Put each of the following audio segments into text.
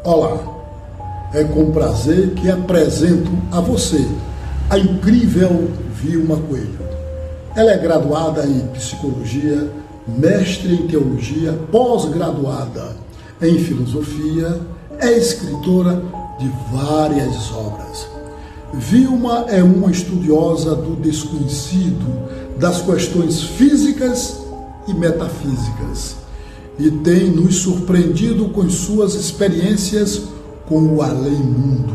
Olá, é com prazer que apresento a você a incrível Vilma Coelho. Ela é graduada em psicologia, mestre em teologia, pós-graduada em filosofia, é escritora de várias obras. Vilma é uma estudiosa do desconhecido, das questões físicas e metafísicas, e tem nos surpreendido com suas experiências com o além-mundo.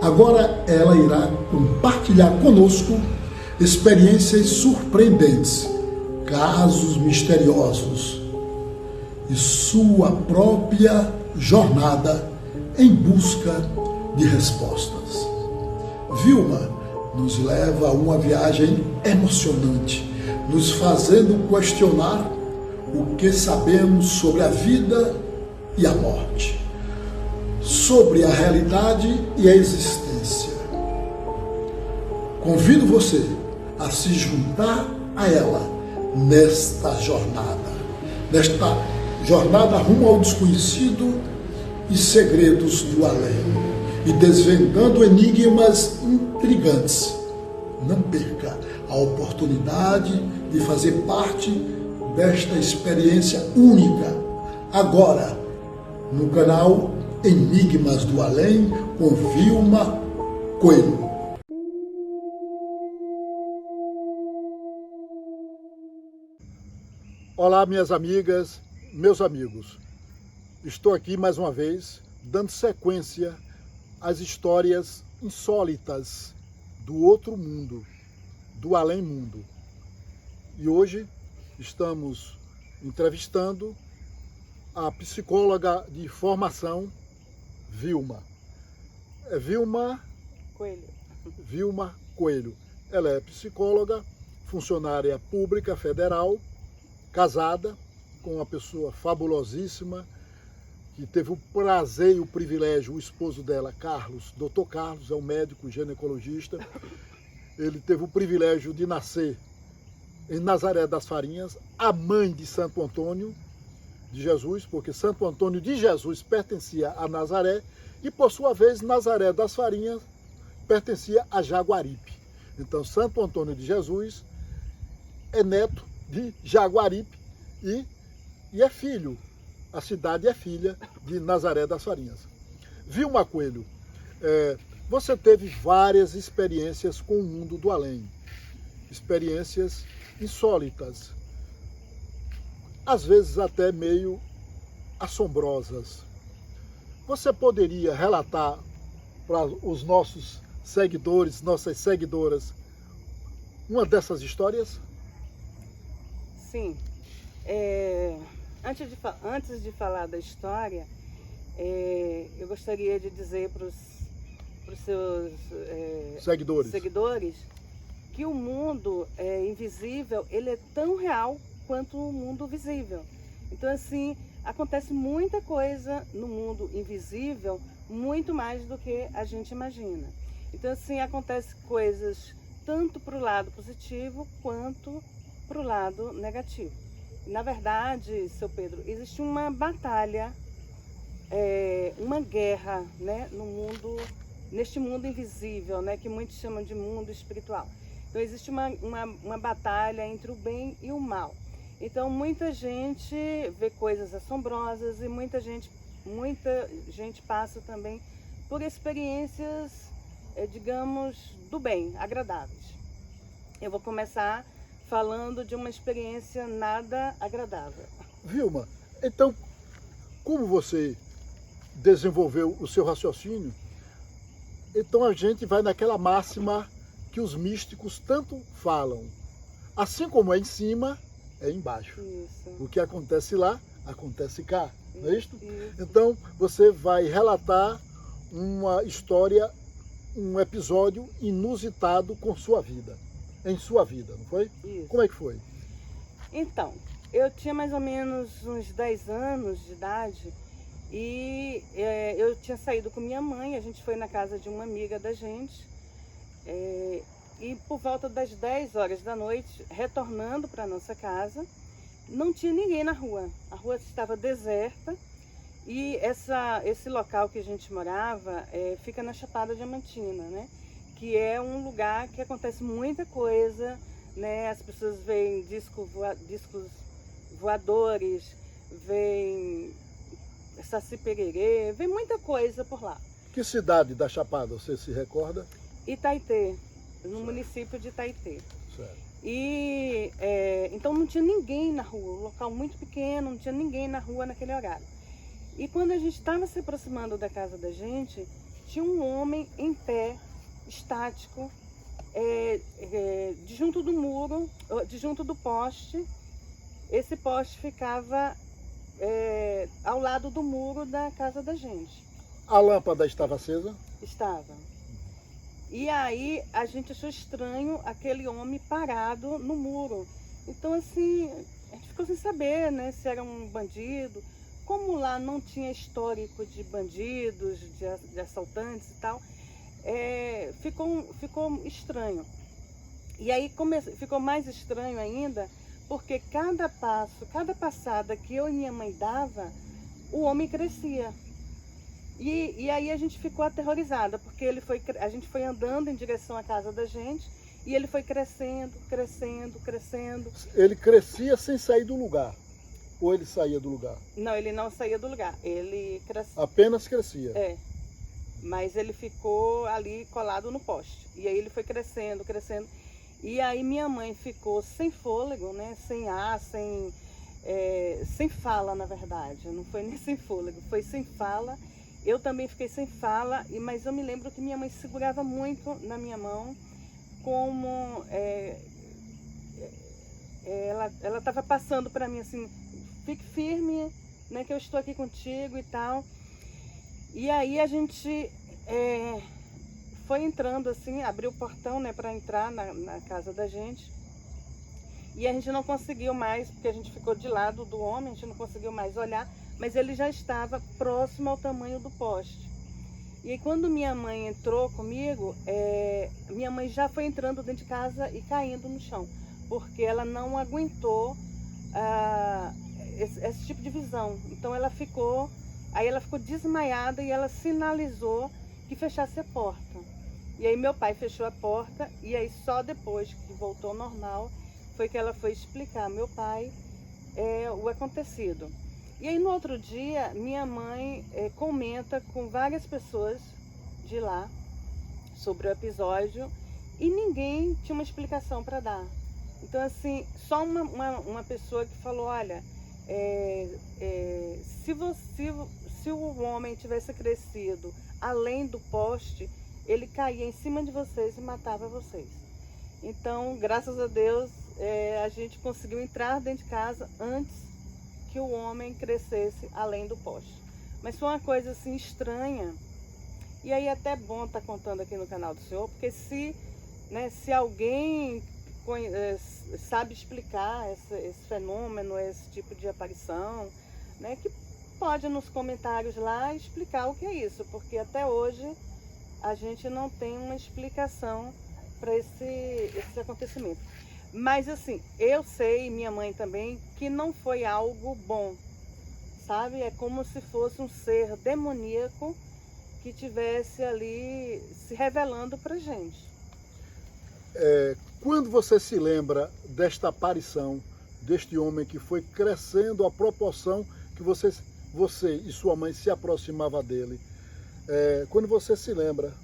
Agora ela irá compartilhar conosco experiências surpreendentes, casos misteriosos e sua própria jornada em busca de respostas. Vilma nos leva a uma viagem emocionante, nos fazendo questionar o que sabemos sobre a vida e a morte, sobre a realidade e a existência. Convido você a se juntar a ela nesta jornada rumo ao desconhecido e segredos do além, e desvendando enigmas intrigantes. Não perca a oportunidade de fazer parte desta experiência única, agora no canal Enigmas do Além com Vilma Coelho. Olá, minhas amigas, meus amigos. Estou aqui mais uma vez dando sequência às histórias insólitas do outro mundo, do além-mundo. E hoje estamos entrevistando a psicóloga de formação, Vilma. É Vilma Coelho. Vilma Coelho. Ela é psicóloga, funcionária pública federal, casada com uma pessoa fabulosíssima, que teve o prazer e o privilégio, o esposo dela, Carlos, Dr. Carlos, é um médico ginecologista. Ele teve o privilégio de nascer em Nazaré das Farinhas, a mãe de Santo Antônio de Jesus, porque Santo Antônio de Jesus pertencia a Nazaré e, por sua vez, Nazaré das Farinhas pertencia a Jaguaripe. Então, Santo Antônio de Jesus é neto de Jaguaripe e é filho, a cidade é filha de Nazaré das Farinhas. Vilma Coelho, você teve várias experiências com o mundo do além, experiências insólitas, às vezes até meio assombrosas. Você poderia relatar para os nossos seguidores, nossas seguidoras, uma dessas histórias? Sim. Antes de falar da história, eu gostaria de dizer para os seus seguidores que o mundo invisível, ele é tão real quanto o mundo visível. Então, assim, acontece muita coisa no mundo invisível, muito mais do que a gente imagina. Então, assim, acontece coisas tanto para o lado positivo quanto para o lado negativo. Na verdade, seu Pedro, existe uma batalha, uma guerra, né, neste mundo invisível, né, que muitos chamam de mundo espiritual. Então existe uma batalha entre o bem e o mal. Então muita gente vê coisas assombrosas e muita gente passa também por experiências, digamos, do bem, agradáveis. Eu vou começar falando de uma experiência nada agradável. Vilma, então, como você desenvolveu o seu raciocínio, então a gente vai naquela máxima que os místicos tanto falam. Assim como é em cima, é embaixo. Isso. O que acontece lá, acontece cá. Não é isto? Isso. Então, você vai relatar uma história, um episódio inusitado com sua vida. Em sua vida, não foi? Isso. Como é que foi? Então, eu tinha mais ou menos uns 10 anos de idade e eu tinha saído com minha mãe, a gente foi na casa de uma amiga da gente e por volta das 10 horas da noite, retornando para nossa casa, não tinha ninguém na rua. A rua estava deserta E esse local que a gente morava fica na Chapada Diamantina, né? Que é um lugar que acontece muita coisa, né? As pessoas veem discos voadores, veem Saci Pererê, vem muita coisa por lá. Que cidade da Chapada, você se recorda? Itaitê, no município de Itaitê. Certo. E então não tinha ninguém na rua, um local muito pequeno, não tinha ninguém na rua naquele horário. E quando a gente estava se aproximando da casa da gente, tinha um homem em pé, estático, de junto do muro, de junto do poste. Esse poste ficava ao lado do muro da casa da gente. A lâmpada estava acesa? Estava. E aí a gente achou estranho aquele homem parado no muro. Então assim, a gente ficou sem saber, né, se era um bandido. Como lá não tinha histórico de bandidos, de assaltantes e tal, ficou estranho. E aí ficou mais estranho ainda, porque cada passada que eu e minha mãe dava, o homem crescia. E aí a gente ficou aterrorizada, porque a gente foi andando em direção à casa da gente e ele foi crescendo, crescendo, crescendo. Ele crescia sem sair do lugar? Ou ele saía do lugar? Não, ele não saía do lugar, ele crescia. Apenas crescia? Mas ele ficou ali colado no poste. E aí ele foi crescendo, crescendo. E aí minha mãe ficou sem fôlego, né? Sem ar, sem fala, na verdade. Não foi nem sem fôlego, foi sem fala. Eu também fiquei sem fala, mas eu me lembro que minha mãe segurava muito na minha mão, como ela estava passando para mim assim, fique firme, né, que eu estou aqui contigo e tal. E aí a gente foi entrando assim, abriu o portão, né, para entrar na casa da gente. E a gente não conseguiu mais, porque a gente ficou de lado do homem, a gente não conseguiu mais olhar, mas ele já estava próximo ao tamanho do poste. E aí quando minha mãe entrou comigo, minha mãe já foi entrando dentro de casa e caindo no chão, porque ela não aguentou esse tipo de visão. Então ela ficou desmaiada e ela sinalizou que fechasse a porta. E aí meu pai fechou a porta e aí só depois que voltou ao normal foi que ela foi explicar ao meu pai o acontecido. E aí no outro dia minha mãe comenta com várias pessoas de lá sobre o episódio e ninguém tinha uma explicação para dar. Então assim, só uma pessoa que falou, olha, se o homem tivesse crescido além do poste, ele caía em cima de vocês e matava vocês. Então, graças a Deus, a gente conseguiu entrar dentro de casa antes que o homem crescesse além do poste. Mas foi uma coisa assim estranha. E aí até bom estar contando aqui no canal do senhor, porque se alguém sabe explicar esse fenômeno, esse tipo de aparição, né, que pode nos comentários lá explicar o que é isso, porque até hoje a gente não tem uma explicação para esse acontecimento. Mas assim, eu sei, minha mãe também, que não foi algo bom, sabe? É como se fosse um ser demoníaco que tivesse ali se revelando pra gente. Quando você se lembra desta aparição, deste homem que foi crescendo à proporção que você e sua mãe se aproximavam dele, quando você se lembra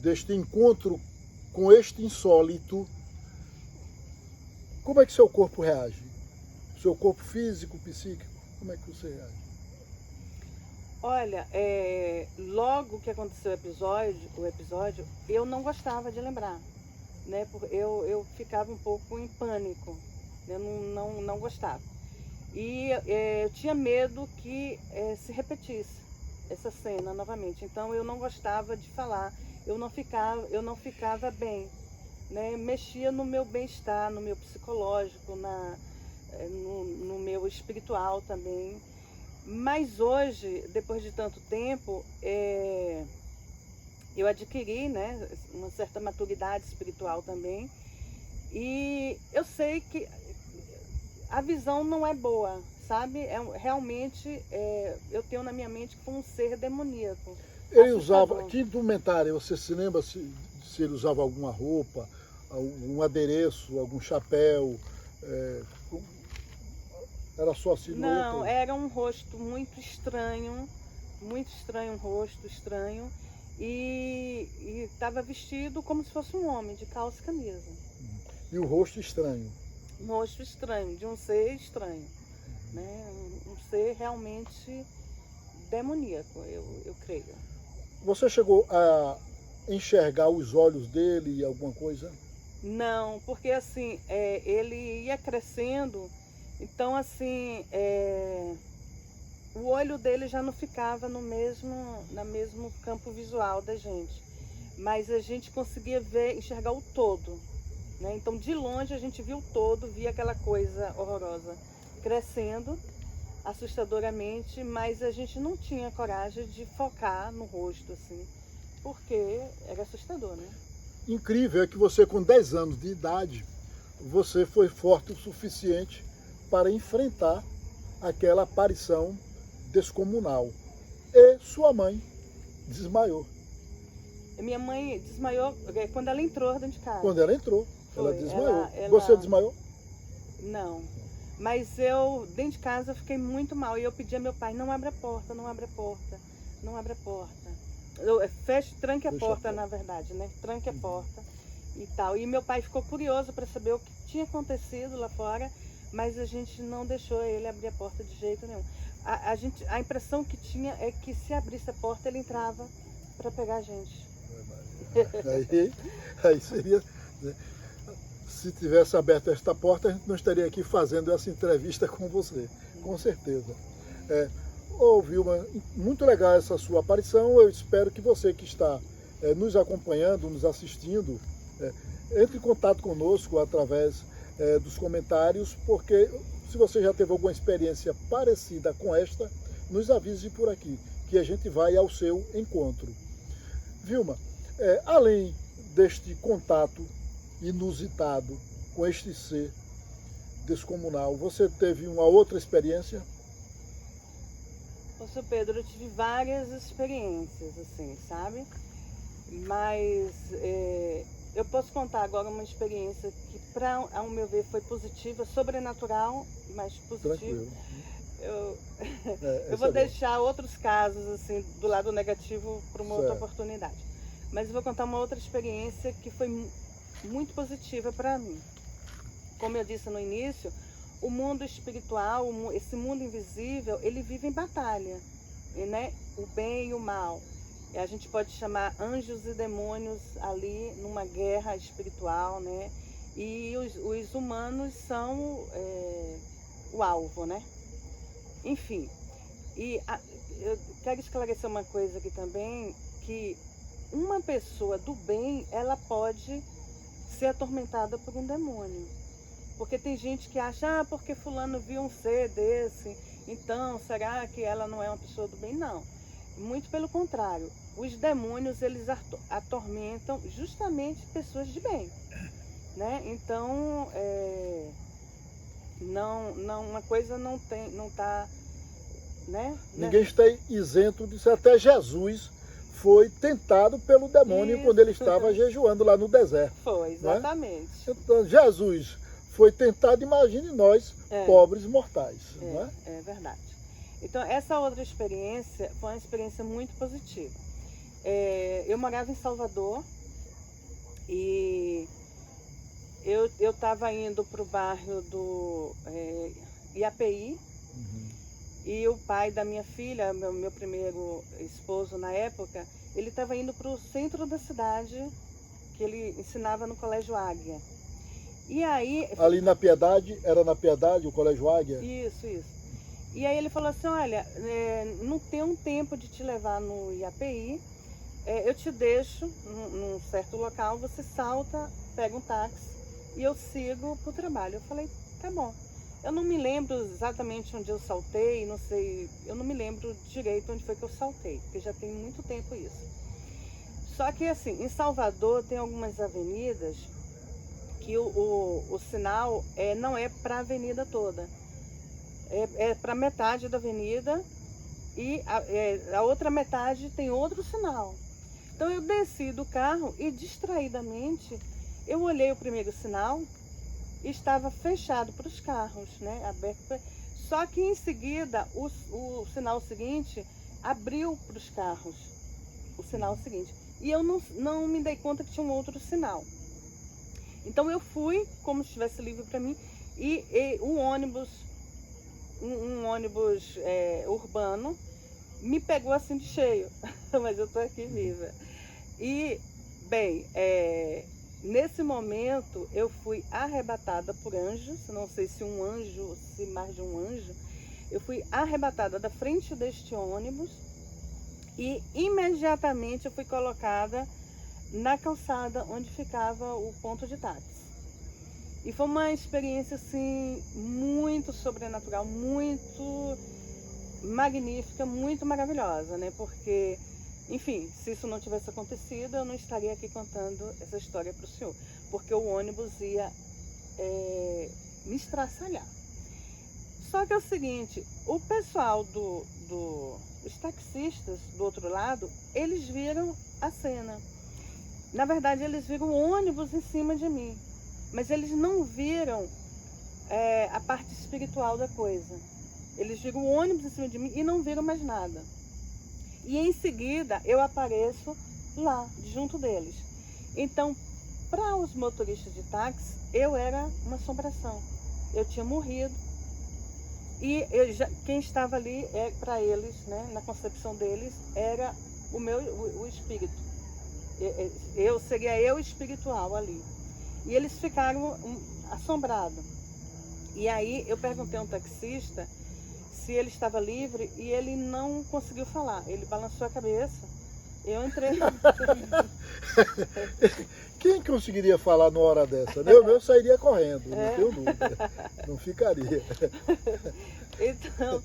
deste encontro com este insólito, como é que seu corpo reage? Seu corpo físico, psíquico, como é que você reage? Olha, logo que aconteceu o episódio, eu não gostava de lembrar, né? Eu ficava um pouco em pânico, eu não gostava. E eu tinha medo que se repetisse essa cena novamente. Então eu não gostava de falar, eu não ficava bem, né? Mexia no meu bem-estar, no meu psicológico, no meu espiritual também. Mas hoje, depois de tanto tempo, eu adquiri, né, uma certa maturidade espiritual também. E eu sei que a visão não é boa, sabe? Realmente, eu tenho na minha mente que foi um ser demoníaco. Ele usava, que indumentária, você se lembra se ele usava alguma roupa, algum adereço, algum chapéu? Era só a silhueta? Não, era um rosto muito estranho, um rosto estranho, e estava vestido como se fosse um homem, de calça e camisa. E o rosto estranho? Um rosto estranho, de um ser estranho, né? Um ser realmente demoníaco, eu creio. Você chegou a enxergar os olhos dele, alguma coisa? Não, porque assim, ele ia crescendo, então assim, o olho dele já não ficava no mesmo campo visual da gente, mas a gente conseguia enxergar o todo, né? Então de longe a gente viu o todo, via aquela coisa horrorosa crescendo assustadoramente, mas a gente não tinha coragem de focar no rosto assim, porque era assustador, né? Incrível é que você, com 10 anos de idade, você foi forte o suficiente para enfrentar aquela aparição descomunal. E sua mãe desmaiou. Minha mãe desmaiou quando ela entrou dentro de casa. Quando ela entrou, ela desmaiou. Você desmaiou? Não. Mas eu, dentro de casa, eu fiquei muito mal. E eu pedi a meu pai, não abre a porta, não abre a porta, não abre a porta. Tranque a porta, na verdade, né? Tranque a porta e tal. E meu pai ficou curioso para saber o que tinha acontecido lá fora, mas a gente não deixou ele abrir a porta de jeito nenhum. A impressão que tinha é que se abrisse a porta, ele entrava para pegar a gente. Aí seria... Né? Se tivesse aberto esta porta, a gente não estaria aqui fazendo essa entrevista com você, com certeza. Vilma, muito legal essa sua aparição. Eu espero que você que está nos acompanhando, nos assistindo, entre em contato conosco através dos comentários, porque se você já teve alguma experiência parecida com esta, nos avise por aqui, que a gente vai ao seu encontro. Vilma, além deste contato inusitado com este ser descomunal, você teve uma outra experiência? Ô, seu Pedro, eu tive várias experiências, assim, sabe? Mas eu posso contar agora uma experiência que, ao meu ver, foi positiva, sobrenatural, mas positiva. Tranquilo. Eu vou deixar outros casos, assim, do lado negativo para uma outra oportunidade. Mas eu vou contar uma outra experiência que foi muito positiva para mim. Como eu disse no início, o mundo espiritual, esse mundo invisível, ele vive em batalha, né? O bem e o mal. A gente pode chamar anjos e demônios ali numa guerra espiritual, né? E os humanos são o alvo, né? Enfim, eu quero esclarecer uma coisa aqui também, que uma pessoa do bem, ela pode ser atormentada por um demônio. Porque tem gente que acha, porque fulano viu um ser desse, então será que ela não é uma pessoa do bem? Não. Muito pelo contrário. Os demônios, eles atormentam justamente pessoas de bem, né? Então, uma coisa não está, né? Ninguém está isento disso. Até Jesus foi tentado pelo demônio quando ele estava jejuando lá no deserto. Foi, exatamente. Né? Então, Jesus foi tentado, imagine nós, pobres mortais. Não é? É verdade. Então, essa outra experiência foi uma experiência muito positiva. Eu morava em Salvador e eu estava indo para o bairro do IAPI, e o pai da minha filha, meu primeiro esposo na época, ele estava indo para o centro da cidade, que ele ensinava no Colégio Águia. E aí... Ali na Piedade, era na Piedade o Colégio Águia? Isso. E aí ele falou assim, olha, não tenho tempo de te levar no IAPI, eu te deixo num certo local, você salta, pega um táxi e eu sigo para o trabalho. Eu falei, tá bom. Eu não me lembro exatamente onde eu saltei, não sei, eu não me lembro direito onde foi que eu saltei, porque já tem muito tempo isso. Só que assim, em Salvador tem algumas avenidas que o sinal não é para a avenida toda. é para metade da avenida e a outra metade tem outro sinal. Então eu desci do carro e distraidamente eu olhei o primeiro sinal e estava fechado para os carros, né? Aberto. Só que em seguida o sinal seguinte abriu para os carros, o sinal seguinte. E eu não me dei conta que tinha um outro sinal. Então eu fui como se estivesse livre para mim e o ônibus, um ônibus urbano, me pegou assim de cheio, mas eu estou aqui viva. E, bem, nesse momento eu fui arrebatada por anjos, não sei se um anjo, se mais de um anjo, eu fui arrebatada da frente deste ônibus e imediatamente eu fui colocada na calçada onde ficava o ponto de táxi. E foi uma experiência assim muito sobrenatural, muito magnífica, muito maravilhosa, né? Porque, enfim, se isso não tivesse acontecido, eu não estaria aqui contando essa história para o senhor, porque o ônibus ia me estraçalhar. Só que é o seguinte, o pessoal os taxistas do outro lado, eles viram a cena. Na verdade, eles viram o ônibus em cima de mim, mas eles não viram a parte espiritual da coisa. Eles viram o ônibus em cima de mim e não viram mais nada. E em seguida, eu apareço lá, junto deles. Então, para os motoristas de táxi, eu era uma assombração. Eu tinha morrido. E quem estava ali, para eles, né, na concepção deles, era o espírito. Seria eu espiritual ali. E eles ficaram assombrados. E aí eu perguntei a um taxista se ele estava livre e ele não conseguiu falar. Ele balançou a cabeça. Eu entrei. Quem conseguiria falar numa hora dessa? Eu sairia correndo, não tenho dúvida. Não ficaria. Então,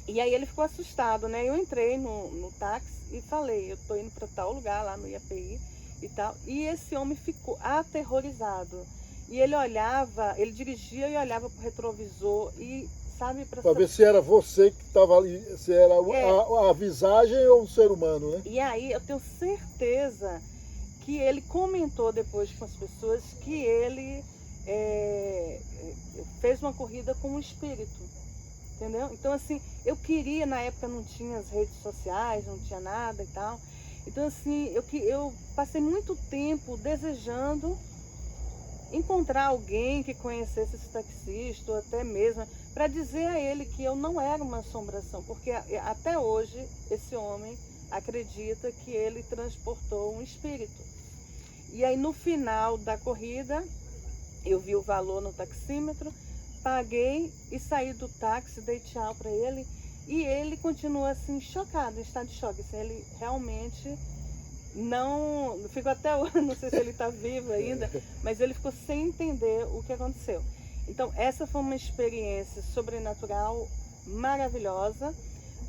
e aí ele ficou assustado, né? Eu entrei no táxi e falei, eu estou indo para tal lugar lá no IAPI e tal. E esse homem ficou aterrorizado. E ele olhava, ele dirigia e olhava para o retrovisor e, sabe... Para ver se era você que estava ali, se era a visagem ou o ser humano, né? E aí eu tenho certeza que ele comentou depois com as pessoas que ele fez uma corrida com o espírito, entendeu? Então assim, eu queria, na época não tinha as redes sociais, não tinha nada e tal. Então assim, eu passei muito tempo desejando encontrar alguém que conhecesse esse taxista, ou até mesmo para dizer a ele que eu não era uma assombração, porque até hoje esse homem acredita que ele transportou um espírito. E aí no final da corrida, eu vi o valor no taxímetro, paguei e saí do táxi, dei tchau para ele, e ele continua assim chocado, em estado de choque, assim, ele realmente... Não, fico até hoje, não sei se ele está vivo ainda, mas ele ficou sem entender o que aconteceu. Então, essa foi uma experiência sobrenatural maravilhosa,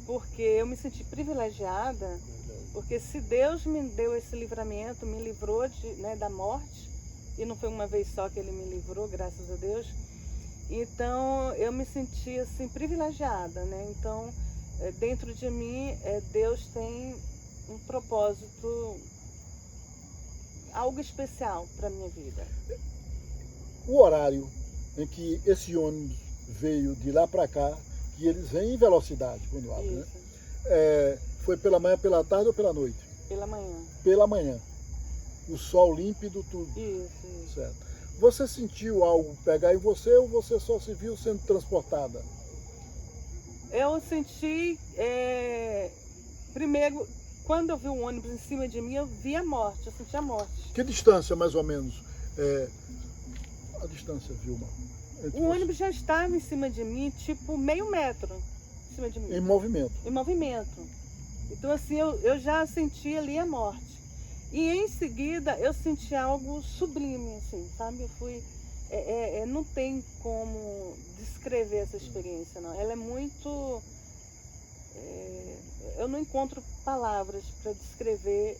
porque eu me senti privilegiada, porque se Deus me deu esse livramento, me livrou da morte, e não foi uma vez só que ele me livrou, graças a Deus, então eu me senti assim privilegiada, né? Então, dentro de mim, Deus tem um propósito, algo especial para a minha vida. O horário em que esse ônibus veio de lá para cá, que eles vêm em velocidade quando abre, né? Foi pela manhã, pela tarde ou pela noite? Pela manhã. Pela manhã. O sol límpido, tudo. Isso. Certo. Você sentiu algo pegar em você ou você só se viu sendo transportada? Eu senti, primeiro, quando eu vi o ônibus em cima de mim, eu vi a morte, eu senti a morte. Que distância, mais ou menos? A distância, Vilma? O ônibus já estava em cima de mim, tipo meio metro em cima de mim. Em movimento? Em movimento. Então assim, eu já senti ali a morte. E em seguida, eu senti algo sublime, assim, sabe? Eu fui... não tem como descrever essa experiência, não. Ela é muito... eu não encontro palavras para descrever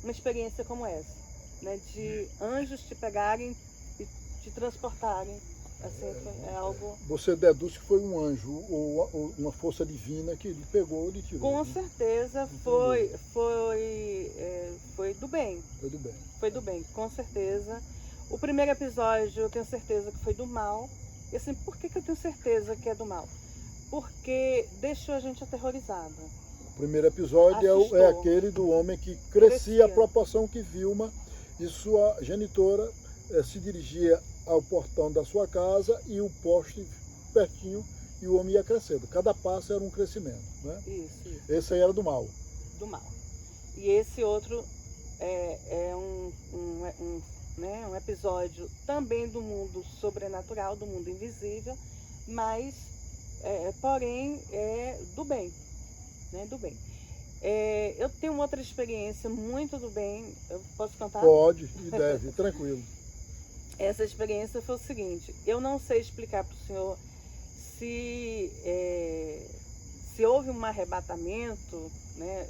uma experiência como essa, né? De anjos te pegarem e te transportarem Assim, é algo... Você deduz que foi um anjo ou uma força divina que ele pegou e tirou. Com certeza foi do bem. Foi do bem. Foi do bem, com certeza. O primeiro episódio eu tenho certeza que foi do mal. E assim, por que eu tenho certeza que é do mal? Porque deixou a gente aterrorizada. O primeiro episódio é aquele do homem que crescia a proporção que Vilma e sua genitora se dirigia ao portão da sua casa e o poste pertinho e o homem ia crescendo. Cada passo era um crescimento, né? Isso. Esse aí era do mal. Do mal. E esse outro é um episódio também do mundo sobrenatural, do mundo invisível, mas porém é do bem, né? Do bem. Eu tenho outra experiência muito do bem. Eu posso contar? Pode e deve, tranquilo. Essa experiência foi o seguinte: eu não sei explicar para o senhor se houve um arrebatamento, né?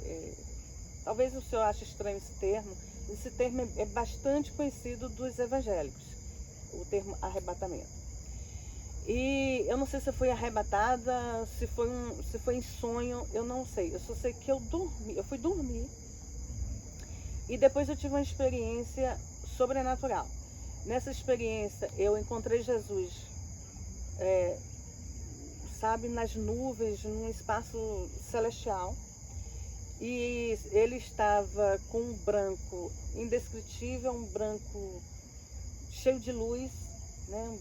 Talvez o senhor ache estranho esse termo. Esse termo é bastante conhecido dos evangélicos, o termo arrebatamento. E eu não sei se eu fui arrebatada, se foi em sonho, eu não sei. Eu só sei que eu fui dormir e depois eu tive uma experiência sobrenatural. Nessa experiência eu encontrei Jesus, nas nuvens, num espaço celestial. E ele estava com um branco indescritível, um branco cheio de luz, né?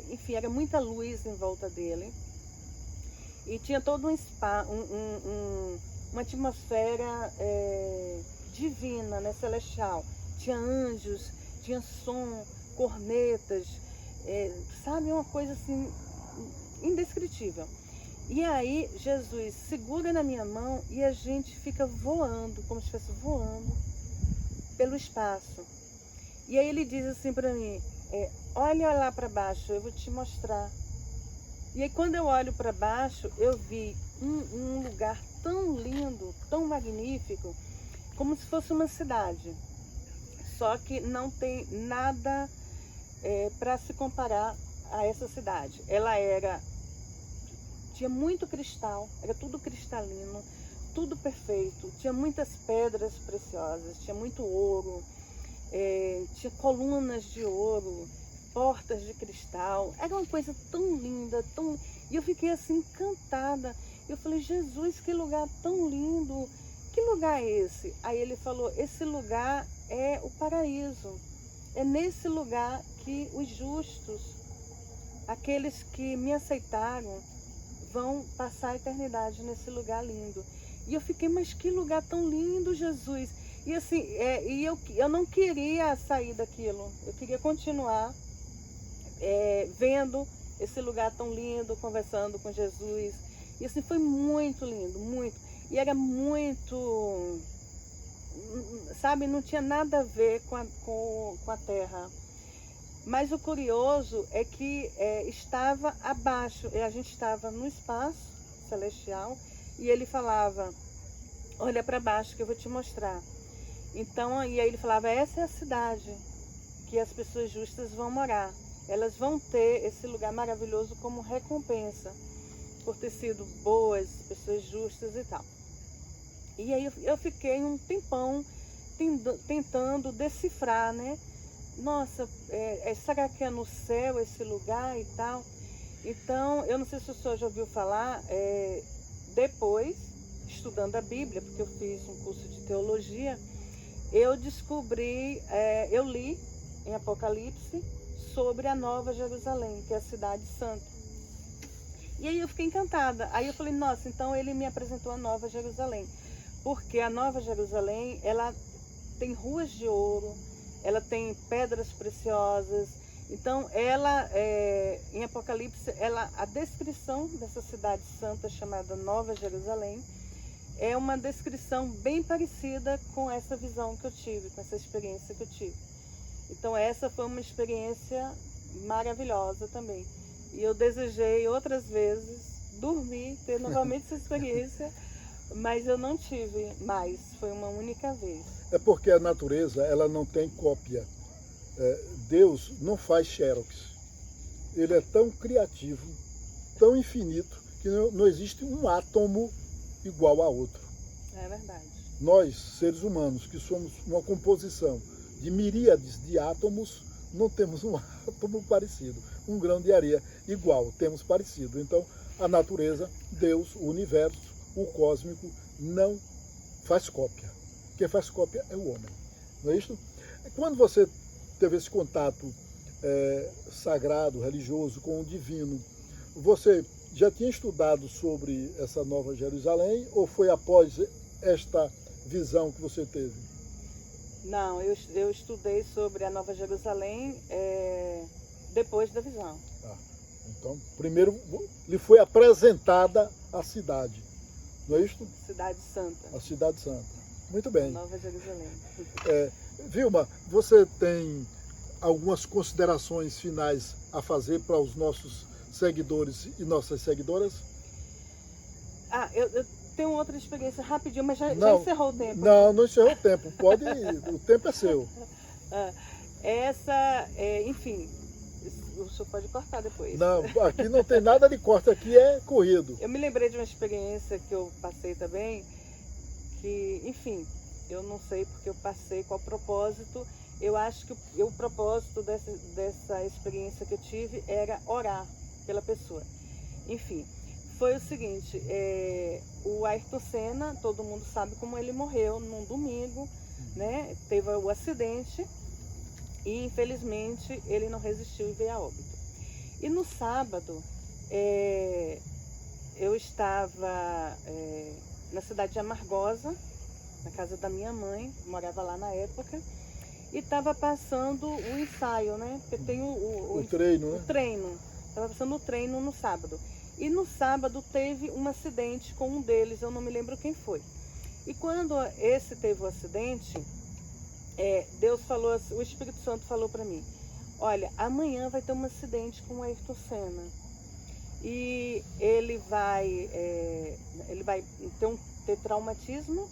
Enfim, era muita luz em volta dele. E tinha todo uma atmosfera divina, né? Celestial. Tinha anjos, tinha som, cornetas, uma coisa assim indescritível. E aí Jesus segura na minha mão e a gente fica voando, como se estivesse voando pelo espaço. E aí ele diz assim para mim, olha lá para baixo, eu vou te mostrar. E aí quando eu olho para baixo, eu vi um lugar tão lindo, tão magnífico, como se fosse uma cidade. Só que não tem nada para se comparar a essa cidade. Ela tinha muito cristal, era tudo cristalino, tudo perfeito, tinha muitas pedras preciosas, tinha muito ouro, tinha colunas de ouro, portas de cristal, era uma coisa tão linda, e eu fiquei assim encantada. Eu falei, Jesus, que lugar tão lindo, que lugar é esse? Aí ele falou, esse lugar é o paraíso, é nesse lugar que os justos, aqueles que me aceitaram, vão passar a eternidade nesse lugar lindo. E eu fiquei, mas que lugar tão lindo, Jesus. E assim, eu não queria sair daquilo. Eu queria continuar vendo esse lugar tão lindo, conversando com Jesus. E assim, foi muito lindo, muito. E era muito, não tinha nada a ver com a terra. Mas o curioso é que estava abaixo, a gente estava no espaço celestial e ele falava, olha para baixo que eu vou te mostrar. Então, e aí ele falava, essa é a cidade que as pessoas justas vão morar. Elas vão ter esse lugar maravilhoso como recompensa por ter sido boas, pessoas justas e tal. E aí eu fiquei um tempão tentando decifrar, né? Nossa, será que é no céu esse lugar e tal? Então, eu não sei se o senhor já ouviu falar, depois, estudando a Bíblia, porque eu fiz um curso de teologia, eu descobri, eu li em Apocalipse sobre a Nova Jerusalém, que é a cidade santa. E aí eu fiquei encantada. Aí eu falei, nossa, então ele me apresentou a Nova Jerusalém. Porque a Nova Jerusalém, ela tem ruas de ouro, ela tem pedras preciosas. Então, ela, em Apocalipse, a descrição dessa cidade santa chamada Nova Jerusalém é uma descrição bem parecida com essa visão que eu tive, com essa experiência que eu tive. Então, essa foi uma experiência maravilhosa também. E eu desejei outras vezes dormir, ter novamente essa experiência, mas eu não tive mais, foi uma única vez. É porque a natureza, ela não tem cópia. Deus não faz xerox. ele é tão criativo, tão infinito, que não existe um átomo igual a outro. É verdade. Nós, seres humanos, que somos uma composição de miríades de átomos, não temos um átomo parecido. Um grão de areia igual, temos parecido. Então, a natureza, Deus, o universo, o cósmico, não faz cópia. Quem faz cópia é o homem. Não é isso? Quando você teve esse contato sagrado, religioso, com o divino, você já tinha estudado sobre essa Nova Jerusalém ou foi após esta visão que você teve? Não, eu estudei sobre a Nova Jerusalém depois da visão. Então, primeiro lhe foi apresentada a cidade, não é isso? Cidade Santa. A Cidade Santa. Muito bem. Nova Jerusalém. Vilma, você tem algumas considerações finais a fazer para os nossos seguidores e nossas seguidoras? Eu tenho outra experiência rapidinho, mas já encerrou o tempo. Não encerrou o tempo. Pode ir, o tempo é seu. Enfim, o senhor pode cortar depois. Não, aqui não tem nada de corte, aqui é corrido. Eu me lembrei de uma experiência que eu passei também, que, enfim, eu não sei porque eu passei, qual propósito. Eu acho que o propósito dessa experiência que eu tive era orar pela pessoa. Enfim, foi o seguinte, o Ayrton Senna, todo mundo sabe como ele morreu num domingo, né? Teve o acidente e infelizmente ele não resistiu e veio a óbito. E no sábado, eu estava na cidade de Amargosa, na casa da minha mãe, morava lá na época, e estava passando o ensaio, né? Porque tem o treino, né? O treino. Estava passando o treino no sábado. E no sábado teve um acidente com um deles, eu não me lembro quem foi. E quando esse teve o acidente, Deus falou, o Espírito Santo falou para mim, olha, amanhã vai ter um acidente com o Ayrton Senna. E ele vai ter traumatismo,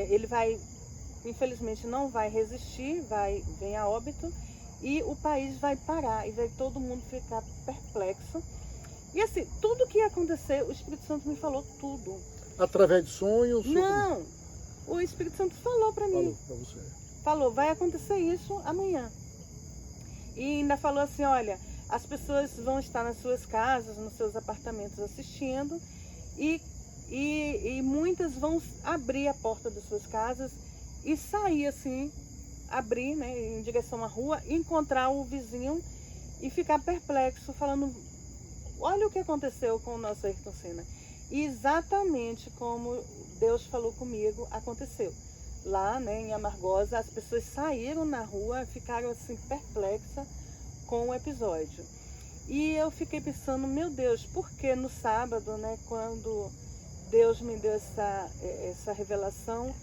ele vai, infelizmente, não vai resistir, vem a óbito, e o país vai parar, e vai todo mundo ficar perplexo. E assim, tudo que ia acontecer, o Espírito Santo me falou tudo. Através de sonhos? Não, o Espírito Santo falou para mim. Falou para você. Falou, vai acontecer isso amanhã. E ainda falou assim, olha, as pessoas vão estar nas suas casas, nos seus apartamentos assistindo, e muitas vão abrir a porta das suas casas e sair assim, abrir, né, em direção à rua, encontrar o vizinho e ficar perplexo, falando, olha o que aconteceu com o nosso Ayrton Senna. E exatamente como Deus falou comigo, aconteceu. Lá, né, em Amargosa, as pessoas saíram na rua, ficaram assim perplexas com o episódio. E eu fiquei pensando, meu Deus, por que no sábado, né, quando Deus me deu essa revelação,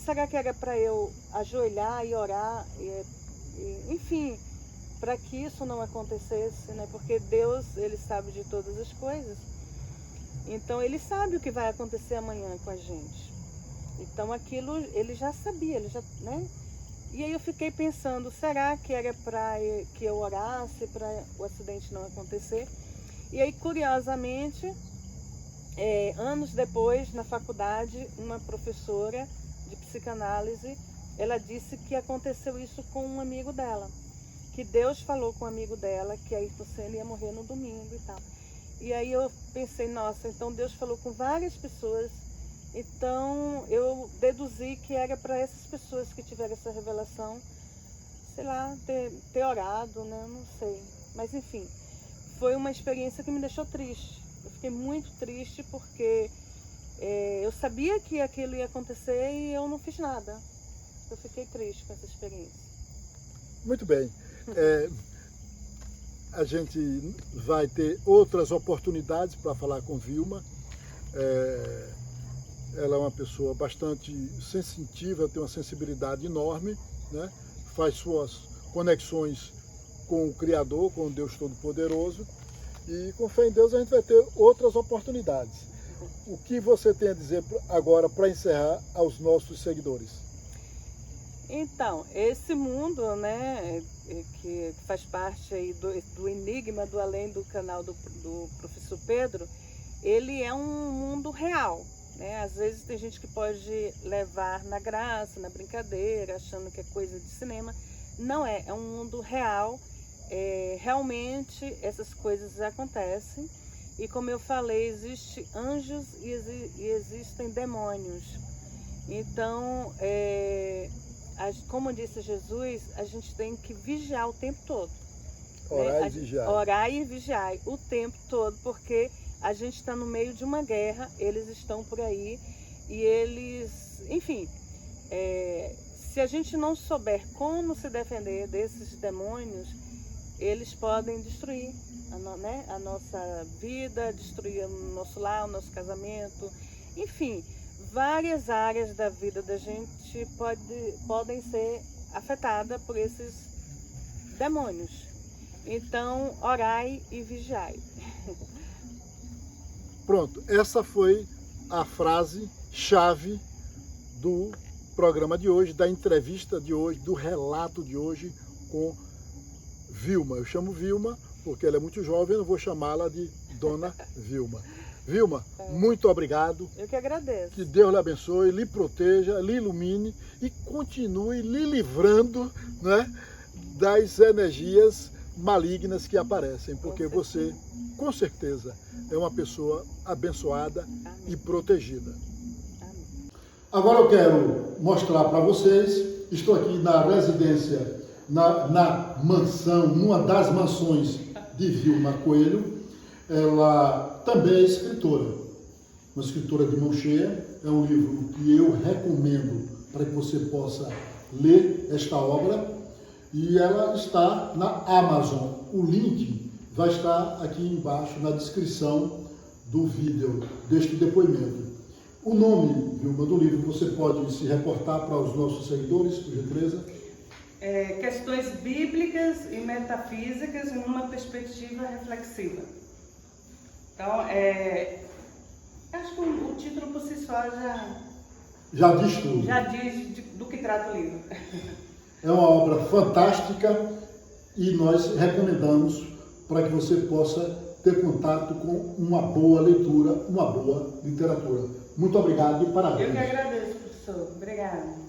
será que era para eu ajoelhar e orar, enfim, para que isso não acontecesse, né? Porque Deus, Ele sabe de todas as coisas. Então, Ele sabe o que vai acontecer amanhã com a gente. Então, aquilo Ele já sabia, Ele já, né? E aí eu fiquei pensando, será que era para que eu orasse para o acidente não acontecer? E aí, curiosamente, anos depois, na faculdade, uma professora de psicanálise, ela disse que aconteceu isso com um amigo dela. Que Deus falou com um amigo dela que a Ayrton Senna ia morrer no domingo e tal. E aí eu pensei, nossa, então Deus falou com várias pessoas, então eu deduzi que era para essas pessoas que tiveram essa revelação, sei lá, ter orado, né, não sei. Mas enfim, foi uma experiência que me deixou triste. Eu fiquei muito triste porque eu sabia que aquilo ia acontecer e eu não fiz nada. Eu fiquei triste com essa experiência. Muito bem. A gente vai ter outras oportunidades para falar com Vilma. Ela é uma pessoa bastante sensitiva, tem uma sensibilidade enorme, né? Faz suas conexões com o Criador, com o Deus Todo-Poderoso. E com fé em Deus a gente vai ter outras oportunidades. O que você tem a dizer agora para encerrar aos nossos seguidores? Então, esse mundo, né, que faz parte aí do Enigma do Além, do canal do professor Pedro, ele é um mundo real, né? Às vezes tem gente que pode levar na graça, na brincadeira, achando que é coisa de cinema. Não é, é um mundo real. Realmente essas coisas acontecem. E como eu falei, existem anjos e existem demônios. Então, como disse Jesus, a gente tem que vigiar o tempo todo. Orar, né? E vigiar. Orar e vigiar o tempo todo, porque a gente está no meio de uma guerra, eles estão por aí e eles, enfim, se a gente não souber como se defender desses demônios, eles podem destruir a nossa vida, destruir o nosso lar, o nosso casamento, enfim, várias áreas da vida da gente podem ser afetadas por esses demônios. Então, orai e vigiai. Pronto, essa foi a frase-chave do programa de hoje, da entrevista de hoje, do relato de hoje com Vilma. Eu chamo Vilma porque ela é muito jovem, eu não vou chamá-la de Dona Vilma. Vilma, muito obrigado. Eu que agradeço. Que Deus lhe abençoe, lhe proteja, lhe ilumine e continue lhe livrando, né, das energias malignas que aparecem, porque você, com certeza, é uma pessoa abençoada. Amém. E protegida. Amém. Agora eu quero mostrar para vocês, estou aqui na residência, na mansão, numa das mansões de Vilma Coelho. Ela também é escritora, uma escritora de mão cheia. É um livro que eu recomendo para que você possa ler esta obra. E ela está na Amazon. O link vai estar aqui embaixo na descrição do vídeo, deste depoimento. O nome, Vilma, do livro, você pode se reportar para os nossos seguidores, por gentileza? Questões bíblicas e metafísicas em uma perspectiva reflexiva. Então, acho que o título por si só já diz tudo. Já diz do que trata o livro. É uma obra fantástica e nós recomendamos para que você possa ter contato com uma boa leitura, uma boa literatura. Muito obrigado e parabéns. Eu que agradeço, professor. Obrigada.